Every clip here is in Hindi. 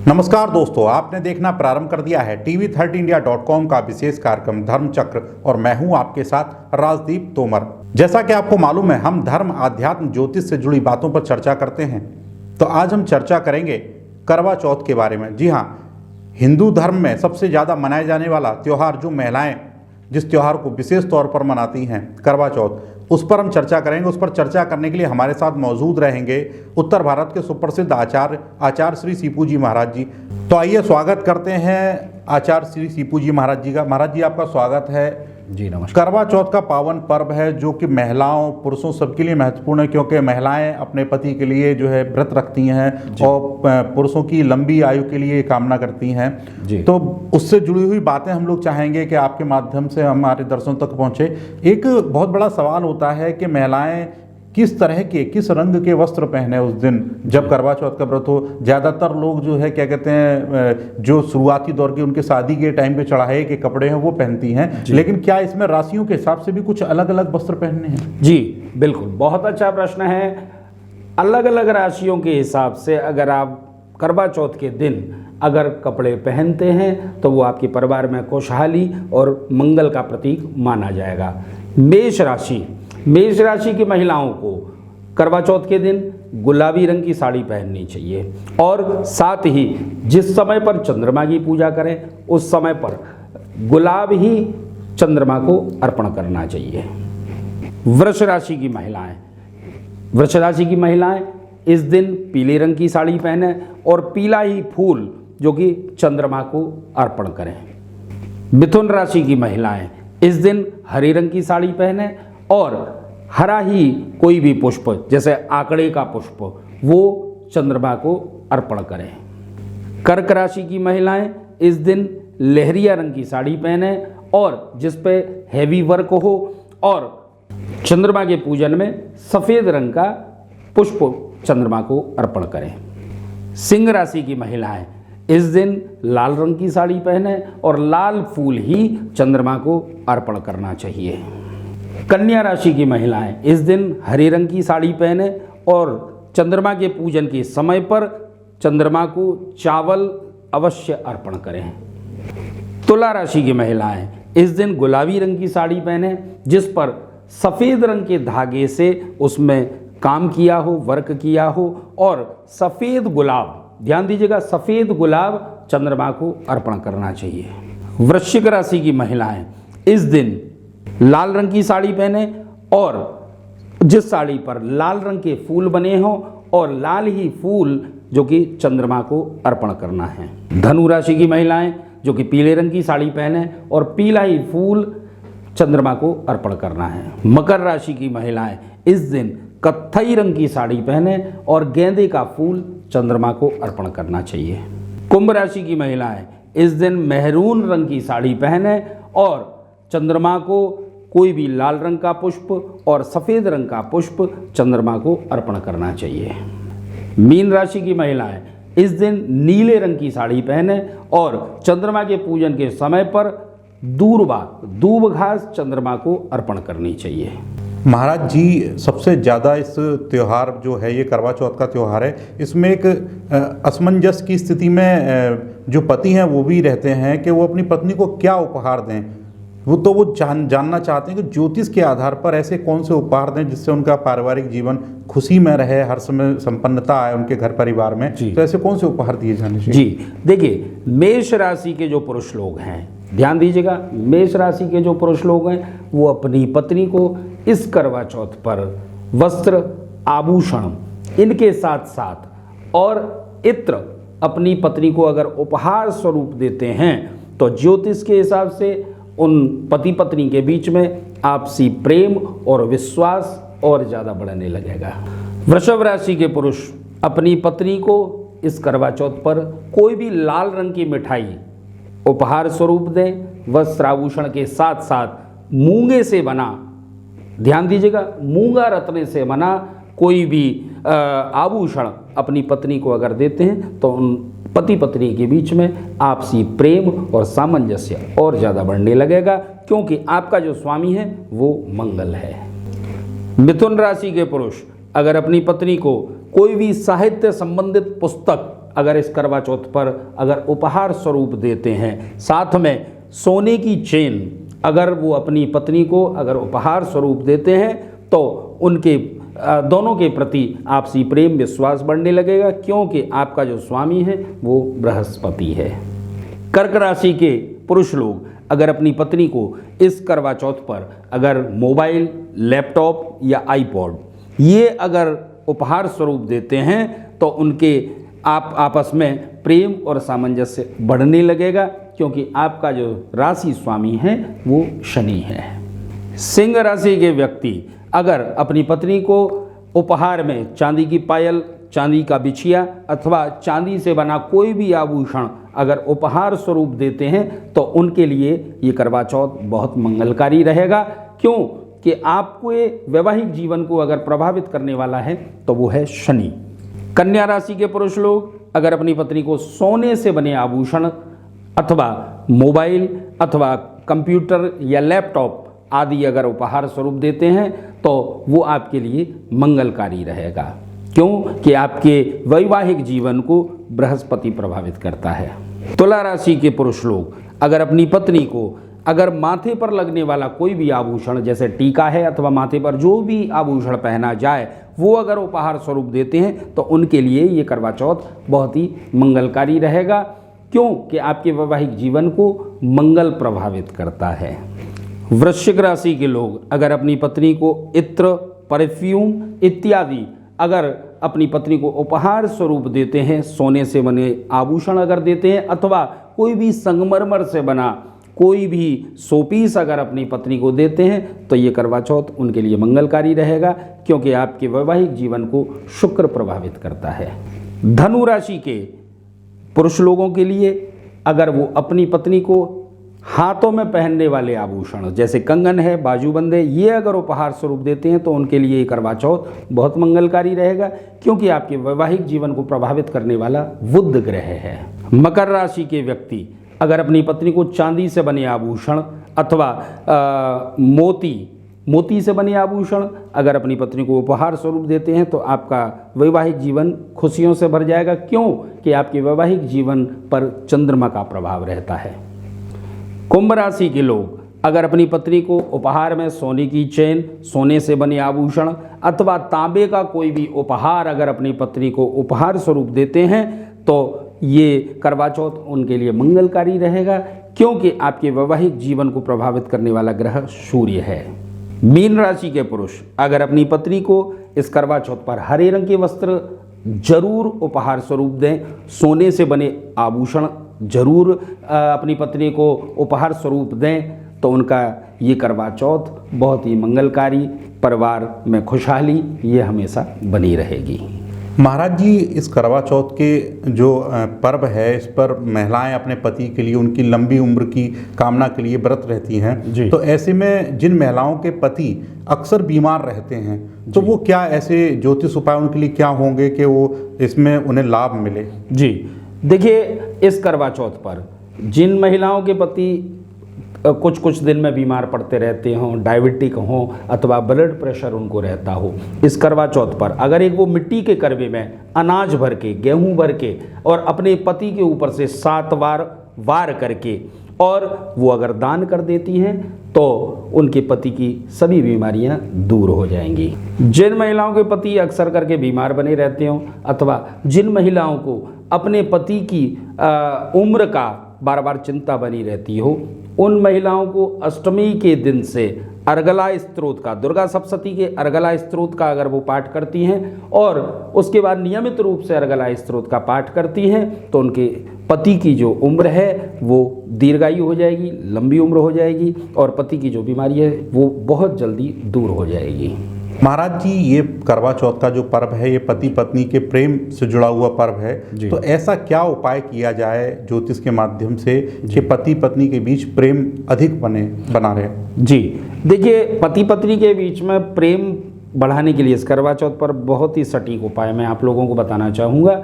नमस्कार दोस्तों, आपने देखना प्रारंभ कर दिया है TV30India.com का विशेष कार्यक्रम धर्मचक्र और मैं हूं आपके साथ राजदीप तोमर। जैसा कि आपको मालूम है, हम धर्म, आध्यात्म, ज्योतिष से जुड़ी बातों पर चर्चा करते हैं। तो आज हम चर्चा करेंगे करवा चौथ के बारे में। जी हाँ, हिंदू धर्म में सबसे ज़्यादा मनाए जाने वाला त्यौहार, जो महिलाएँ जिस त्यौहार को विशेष तौर पर मनाती हैं, करवा चौथ, उस पर हम चर्चा करेंगे। उस पर चर्चा करने के लिए हमारे साथ मौजूद रहेंगे उत्तर भारत के सुप्रसिद्ध आचार्य श्री सीपू जी महाराज जी। तो आइए स्वागत करते हैं आचार्य श्री सीपू जी महाराज जी का। महाराज जी, आपका स्वागत है। जी नमस्कार। करवा चौथ का पावन पर्व है जो कि महिलाओं पुरुषों सबके लिए महत्वपूर्ण है, क्योंकि महिलाएं अपने पति के लिए जो है व्रत रखती हैं और पुरुषों की लंबी आयु के लिए कामना करती हैं। तो उससे जुड़ी हुई बातें हम लोग चाहेंगे कि आपके माध्यम से हमारे दर्शकों तक पहुंचे। एक बहुत बड़ा सवाल होता है कि महिलाएं किस तरह के, किस रंग के वस्त्र पहने उस दिन जब करवा चौथ का व्रत हो। ज़्यादातर लोग जो है क्या कहते हैं, जो शुरुआती दौर के उनके शादी के टाइम पे चढ़ाए के कपड़े हैं वो पहनती हैं, लेकिन क्या इसमें राशियों के हिसाब से भी कुछ अलग अलग वस्त्र पहनने हैं? जी बिल्कुल, बहुत अच्छा प्रश्न है। अलग अलग राशियों के हिसाब से अगर आप करवा चौथ के दिन अगर कपड़े पहनते हैं तो वो आपके परिवार में खुशहाली और मंगल का प्रतीक माना जाएगा। मेष राशि की महिलाओं को करवा चौथ के दिन गुलाबी रंग की साड़ी पहननी चाहिए और साथ ही जिस समय पर चंद्रमा की पूजा करें उस समय पर गुलाब ही चंद्रमा को अर्पण करना चाहिए। वृष राशि की महिलाएं इस दिन पीले रंग की साड़ी पहने और पीला ही फूल जो कि चंद्रमा को अर्पण करें। मिथुन राशि की महिलाएं इस दिन हरे रंग की साड़ी पहने और हरा ही कोई भी पुष्प, जैसे आकड़े का पुष्प, वो चंद्रमा को अर्पण करें। कर्क राशि की महिलाएं इस दिन लहरिया रंग की साड़ी पहने और जिस पे हैवी वर्क हो और चंद्रमा के पूजन में सफ़ेद रंग का पुष्प चंद्रमा को अर्पण करें। सिंह राशि की महिलाएं इस दिन लाल रंग की साड़ी पहने और लाल फूल ही चंद्रमा को अर्पण करना चाहिए। कन्या राशि की महिलाएं इस दिन हरे रंग की साड़ी पहने और चंद्रमा के पूजन के समय पर चंद्रमा को चावल अवश्य अर्पण करें। तुला राशि की महिलाएं इस दिन गुलाबी रंग की साड़ी पहने जिस पर सफ़ेद रंग के धागे से उसमें काम किया हो, वर्क किया हो और सफ़ेद गुलाब, ध्यान दीजिएगा, सफ़ेद गुलाब चंद्रमा को अर्पण करना चाहिए। वृश्चिक राशि की महिलाएं इस दिन लाल रंग की साड़ी पहने और जिस साड़ी पर लाल रंग के फूल बने हों और लाल ही फूल जो कि चंद्रमा को अर्पण करना है। धनु राशि की महिलाएं जो कि पीले रंग की साड़ी पहने और पीला ही फूल चंद्रमा को अर्पण करना है। मकर राशि की महिलाएं इस दिन कत्थई रंग की साड़ी पहने और गेंदे का फूल चंद्रमा को अर्पण करना चाहिए। कुंभ राशि की महिलाएं इस दिन मेहरून रंग की साड़ी पहने और चंद्रमा को कोई भी लाल रंग का पुष्प और सफ़ेद रंग का पुष्प चंद्रमा को अर्पण करना चाहिए। मीन राशि की महिलाएं इस दिन नीले रंग की साड़ी पहने और चंद्रमा के पूजन के समय पर दूब घास चंद्रमा को अर्पण करनी चाहिए। महाराज जी, सबसे ज़्यादा इस त्यौहार जो है, ये करवा चौथ का त्यौहार है, इसमें एक असमंजस की स्थिति में जो पति हैं वो भी रहते हैं कि वो अपनी पत्नी को क्या उपहार दें। वो जानना चाहते हैं कि ज्योतिष के आधार पर ऐसे कौन से उपहार दें जिससे उनका पारिवारिक जीवन खुशी में रहे, हर समय संपन्नता आए उनके घर परिवार में। तो ऐसे कौन से उपहार दिए जाने चाहिए? जी देखिए, मेष राशि के जो पुरुष लोग हैं, ध्यान दीजिएगा, मेष राशि के जो पुरुष लोग हैं वो अपनी पत्नी को इस करवा चौथ पर वस्त्र, आभूषण, इनके साथ साथ और इत्र अपनी पत्नी को अगर उपहार स्वरूप देते हैं तो ज्योतिष के हिसाब से उन पति पत्नी के बीच में आपसी प्रेम और विश्वास और ज़्यादा बढ़ने लगेगा। वृषभ राशि के पुरुष अपनी पत्नी को इस करवा चौथ पर कोई भी लाल रंग की मिठाई उपहार स्वरूप दें। वस्त्र आभूषण के साथ साथ मूंगे से बना, ध्यान दीजिएगा, मूंगा रत्न से बना कोई भी आभूषण अपनी पत्नी को अगर देते हैं तो उन पति पत्नी के बीच में आपसी प्रेम और सामंजस्य और ज़्यादा बढ़ने लगेगा, क्योंकि आपका जो स्वामी है वो मंगल है। मिथुन राशि के पुरुष अगर अपनी पत्नी को कोई भी साहित्य संबंधित पुस्तक अगर इस करवा चौथ पर अगर उपहार स्वरूप देते हैं, साथ में सोने की चेन अगर वो अपनी पत्नी को अगर उपहार स्वरूप देते हैं, तो उनके दोनों के प्रति आपसी प्रेम विश्वास बढ़ने लगेगा, क्योंकि आपका जो स्वामी है वो बृहस्पति है। कर्क राशि के पुरुष लोग अगर अपनी पत्नी को इस करवा चौथ पर अगर मोबाइल, लैपटॉप या आईपॉड ये अगर उपहार स्वरूप देते हैं, तो उनके आपस में प्रेम और सामंजस्य बढ़ने लगेगा, क्योंकि आपका जो राशि स्वामी है वो शनि है। सिंह राशि के व्यक्ति अगर अपनी पत्नी को उपहार में चांदी की पायल, चांदी का बिछिया अथवा चांदी से बना कोई भी आभूषण अगर उपहार स्वरूप देते हैं, तो उनके लिए ये करवा चौथ बहुत मंगलकारी रहेगा, क्यों कि आपके वैवाहिक जीवन को अगर प्रभावित करने वाला है तो वो है शनि। कन्या राशि के पुरुष लोग अगर अपनी पत्नी को सोने से बने आभूषण अथवा मोबाइल अथवा कंप्यूटर या लैपटॉप आदि अगर उपहार स्वरूप देते हैं, तो वो आपके लिए मंगलकारी रहेगा, क्यों कि आपके वैवाहिक जीवन को बृहस्पति प्रभावित करता है। तुला राशि के पुरुष लोग अगर अपनी पत्नी को अगर माथे पर लगने वाला कोई भी आभूषण, जैसे टीका है अथवा माथे पर जो भी आभूषण पहना जाए, वो अगर उपहार स्वरूप देते हैं, तो उनके लिए ये करवा चौथ बहुत ही मंगलकारी रहेगा, क्यों कि आपके वैवाहिक जीवन को मंगल प्रभावित करता है। वृश्चिक राशि के लोग अगर अपनी पत्नी को इत्र, परफ्यूम इत्यादि अगर अपनी पत्नी को उपहार स्वरूप देते हैं, सोने से बने आभूषण अगर देते हैं अथवा कोई भी संगमरमर से बना कोई भी शोपीस अगर अपनी पत्नी को देते हैं, तो ये करवा चौथ उनके लिए मंगलकारी रहेगा, क्योंकि आपके वैवाहिक जीवन को शुक्र प्रभावित करता है। धनु राशि के पुरुष लोगों के लिए अगर वो अपनी पत्नी को हाथों में पहनने वाले आभूषण जैसे कंगन है, बाजूबंद है, ये अगर उपहार स्वरूप देते हैं, तो उनके लिए करवा चौथ बहुत मंगलकारी रहेगा, क्योंकि आपके वैवाहिक जीवन को प्रभावित करने वाला बुध ग्रह है। मकर राशि के व्यक्ति अगर अपनी पत्नी को चांदी से बने आभूषण अथवा मोती से बने आभूषण अगर अपनी पत्नी को उपहार स्वरूप देते हैं, तो आपका वैवाहिक जीवन खुशियों से भर जाएगा, क्यों कि आपके वैवाहिक जीवन पर चंद्रमा का प्रभाव रहता है। कुंभ राशि के लोग अगर अपनी पत्नी को उपहार में सोने की चेन, सोने से बने आभूषण अथवा तांबे का कोई भी उपहार अगर अपनी पत्नी को उपहार स्वरूप देते हैं, तो ये करवा चौथ उनके लिए मंगलकारी रहेगा, क्योंकि आपके वैवाहिक जीवन को प्रभावित करने वाला ग्रह सूर्य है। मीन राशि के पुरुष अगर अपनी पत्नी को इस करवा चौथ पर हरे रंग के वस्त्र जरूर उपहार स्वरूप दें, सोने से बने आभूषण जरूर अपनी पत्नी को उपहार स्वरूप दें, तो उनका ये करवा चौथ बहुत ही मंगलकारी, परिवार में खुशहाली ये हमेशा बनी रहेगी। महाराज जी, इस करवा चौथ के जो पर्व है, इस पर महिलाएं अपने पति के लिए उनकी लंबी उम्र की कामना के लिए व्रत रहती हैं, तो ऐसे में जिन महिलाओं के पति अक्सर बीमार रहते हैं, तो वो क्या ऐसे ज्योतिष उपाय उनके लिए क्या होंगे कि वो इसमें उन्हें लाभ मिले? जी देखिए, इस करवा चौथ पर जिन महिलाओं के पति कुछ दिन में बीमार पड़ते रहते हों, डायबिटिक हों अथवा ब्लड प्रेशर उनको रहता हो, इस करवा चौथ पर अगर एक वो मिट्टी के करवे में अनाज भर के, गेहूँ भर के और अपने पति के ऊपर से 7 बार वार करके और वो अगर दान कर देती हैं, तो उनके पति की सभी बीमारियां दूर हो जाएंगी। जिन महिलाओं के पति अक्सर करके बीमार बने रहते हों अथवा जिन महिलाओं को अपने पति की उम्र का बार बार चिंता बनी रहती हो, उन महिलाओं को अष्टमी के दिन से अर्गला स्तोत्र का, दुर्गा सप्तशती के अर्गला स्तोत्र का अगर वो पाठ करती हैं और उसके बाद नियमित रूप से अर्गला स्तोत्र का पाठ करती हैं, तो उनके पति की जो उम्र है वो दीर्घायु हो जाएगी, लंबी उम्र हो जाएगी और पति की जो बीमारी है वो बहुत जल्दी दूर हो जाएगी। महाराज जी, ये करवा चौथ का जो पर्व है, ये पति पत्नी के प्रेम से जुड़ा हुआ पर्व है, तो ऐसा क्या उपाय किया जाए ज्योतिष के माध्यम से कि पति पत्नी के बीच प्रेम अधिक बना रहे? जी देखिए, पति पत्नी के बीच में प्रेम बढ़ाने के लिए इस करवा चौथ पर बहुत ही सटीक उपाय मैं आप लोगों को बताना चाहूँगा।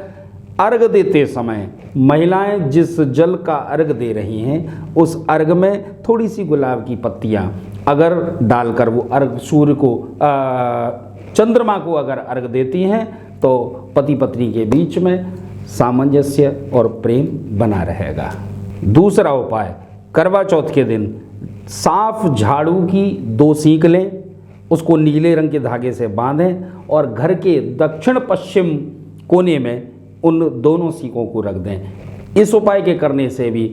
अर्घ देते समय महिलाएं जिस जल का अर्घ दे रही हैं, उस अर्घ में थोड़ी सी गुलाब की पत्तियां अगर डालकर वो अर्घ सूर्य को चंद्रमा को अगर अर्घ देती हैं, तो पति पत्नी के बीच में सामंजस्य और प्रेम बना रहेगा। दूसरा उपाय, करवा चौथ के दिन साफ झाड़ू की 2 सीख लें, उसको नीले रंग के धागे से बांधें और घर के दक्षिण पश्चिम कोने में उन दोनों सीखों को रख दें। इस उपाय के करने से भी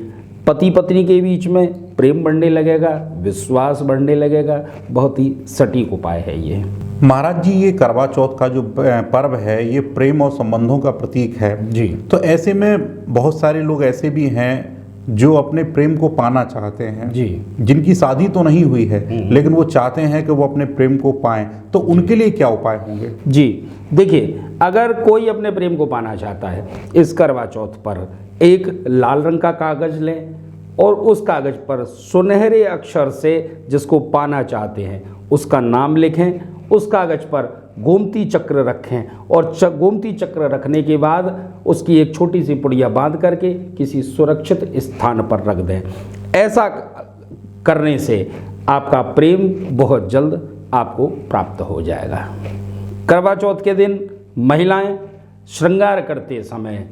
पति पत्नी के बीच में प्रेम बढ़ने लगेगा, विश्वास बढ़ने लगेगा। बहुत ही सटीक उपाय है ये। महाराज जी, ये करवा चौथ का जो पर्व है ये प्रेम और संबंधों का प्रतीक है जी। तो ऐसे में बहुत सारे लोग ऐसे भी हैं जो अपने प्रेम को पाना चाहते हैं जी, जिनकी शादी तो नहीं हुई है लेकिन वो चाहते हैं कि वो अपने प्रेम को पाएं, तो उनके लिए क्या उपाय होंगे? जी देखिए, अगर कोई अपने प्रेम को पाना चाहता है, इस करवा चौथ पर एक लाल रंग का कागज लें और उस कागज पर सुनहरे अक्षर से जिसको पाना चाहते हैं उसका नाम लिखें। उस कागज पर गोमती चक्र रखें और गोमती चक्र रखने के बाद उसकी एक छोटी सी पुड़िया बांध करके किसी सुरक्षित स्थान पर रख दें। ऐसा करने से आपका प्रेम बहुत जल्द आपको प्राप्त हो जाएगा। करवा चौथ के दिन महिलाएं श्रृंगार करते समय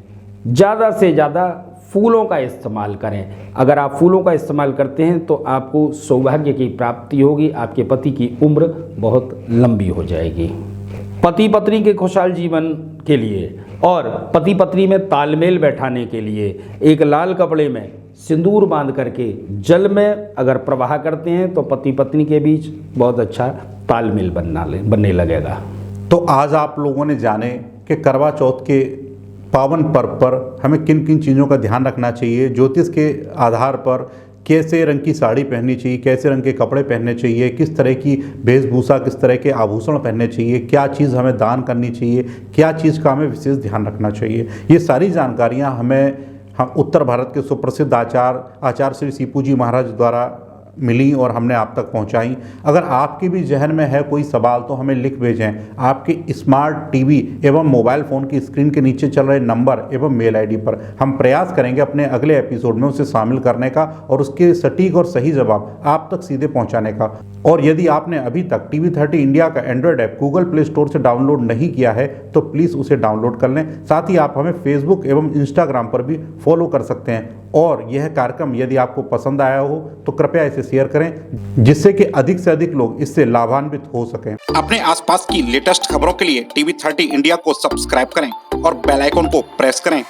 ज़्यादा से ज़्यादा फूलों का इस्तेमाल करें। अगर आप फूलों का इस्तेमाल करते हैं तो आपको सौभाग्य की प्राप्ति होगी, आपके पति की उम्र बहुत लंबी हो जाएगी। पति पत्नी के खुशहाल जीवन के लिए और पति पत्नी में तालमेल बैठाने के लिए एक लाल कपड़े में सिंदूर बांध करके जल में अगर प्रवाह करते हैं तो पति पत्नी के बीच बहुत अच्छा तालमेल बनने लगेगा। तो आज आप लोगों ने जाने कि करवा चौथ के पावन पर्व पर हमें किन किन चीज़ों का ध्यान रखना चाहिए, ज्योतिष के आधार पर कैसे रंग की साड़ी पहननी चाहिए, कैसे रंग के कपड़े पहनने चाहिए, किस तरह की वेशभूषा, किस तरह के आभूषण पहनने चाहिए, क्या चीज़ हमें दान करनी चाहिए, क्या चीज़ का हमें विशेष ध्यान रखना चाहिए। ये सारी जानकारियाँ हम उत्तर भारत के सुप्रसिद्ध आचार्य श्री सीपू जी महाराज द्वारा मिली और हमने आप तक पहुंचाई। अगर आपके भी जहन में है कोई सवाल तो हमें लिख भेजें। आपके स्मार्ट टीवी एवं मोबाइल फ़ोन की स्क्रीन के नीचे चल रहे नंबर एवं मेल आईडी पर हम प्रयास करेंगे अपने अगले एपिसोड में उसे शामिल करने का और उसके सटीक और सही जवाब आप तक सीधे पहुंचाने का। और यदि आपने अभी तक TV30 इंडिया का Android app Google play store से डाउनलोड नहीं किया है तो प्लीज़ उसे डाउनलोड कर लें। साथ ही आप हमें फेसबुक एवं इंस्टाग्राम पर भी फॉलो कर सकते हैं। और यह कार्यक्रम यदि आपको पसंद आया हो तो कृपया इसे शेयर करें जिससे कि अधिक से अधिक लोग इससे लाभान्वित हो सकें। अपने आसपास की लेटेस्ट खबरों के लिए TV30 इंडिया को सब्सक्राइब करें और बेल आइकन को प्रेस करें।